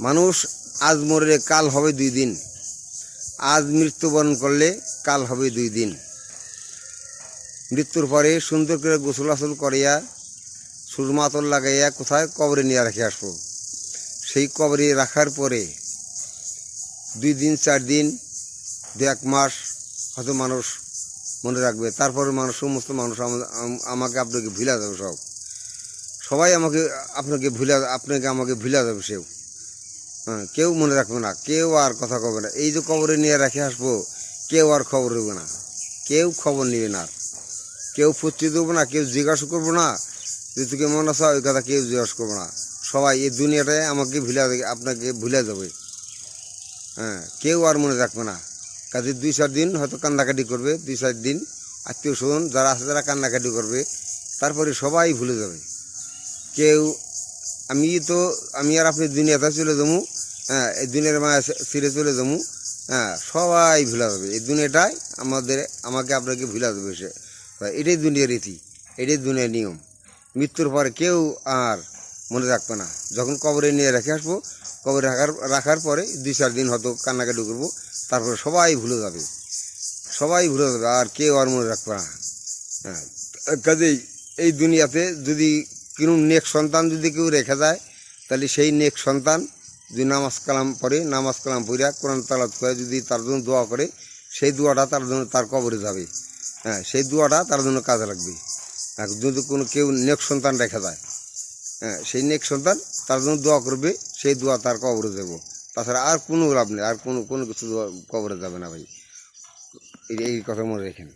মানুষ আজ মরলে কাল হবে 2 দিন, আজ মৃত্যুবরণ করলে কাল হবে 2 দিন। মৃত্যুর পরে সুন্দর করে গোসল আসল করিয়া সুরমা আতর লাগাইয়া কোথায় কবরে নিয়ে রেখে আসবো। সেই কবরে রাখার পরে 2 দিন 4 দিন 2-1 মাস হয়তো মানুষ মনে রাখবে। তারপরে সমস্ত মানুষ আমাকে আপনাকে ভুলে যাবে। সবাই আপনাকে আমাকে ভুলে যাবে। কেউ মনে রাখবে না, কেউ আর কথা কবে না। এই যে কবরে নিয়ে রেখে আসবো, কেউ আর খবর নেবে না, কেউ খবর নেবে না, কেউ ফুচি দেবো না, কেউ জিজ্ঞাসা করবো না যে তুই কেমন আছো, ওই কথা কেউ জিজ্ঞাসা করবো না। সবাই এই দুনিয়াটায় আমাকে আপনাকে ভুলে যাবে। কেউ আর মনে রাখবে না। কাজে 2-4 দিন হয়তো কান্নাকাটি করবে, 2-4 দিন আত্মীয় স্বজন যারা আছে তারা কান্নাকাটি করবে, তারপরে সবাই ভুলে যাবে। আমি আর আপনি দুনিয়াতে চলে যাবো, এই দুনিয়ার মায়া ছিঁড়ে চলে যাবো, সবাই ভুলে যাবে। এই দুনিয়াটাই আমাকে আপনাকে ভুলে যাবে। এটাই দুনিয়ার রীতি, এটাই দুনিয়ার নিয়ম। মৃত্যুর পরে কেউ আর মনে রাখবে না। যখন কবরে নিয়ে রেখে আসবো, কবরে রাখার পরে 2-4 দিন হয়তো কান্নাকাটি করবো, তারপরে সবাই ভুলে যাবে, আর কেউ আর মনে রাখবে না। কাজেই এই দুনিয়াতে যদি কোনো নেক সন্তান যদি কেউ রেখে যায়, তাহলে সেই নেক সন্তান যদি নামাজ কালাম পড়িয়া কোরআন তালাওয়াত করে যদি তার জন্য দোয়া করে, সেই দোয়াটা তার জন্য তার কবরে যাবে। সেই দোয়াটা তার জন্য কাজে লাগবে। যদি কেউ নেক সন্তান রেখে যায়, সেই নেক সন্তান তার জন্য দোয়া করবে, সেই দোয়া তার কবরে যাবো। তাছাড়া আর কোনো লাভ নেই, আর কোনো কিছু কবরে যাবে না ভাই। এই কথা মনে রেখেন।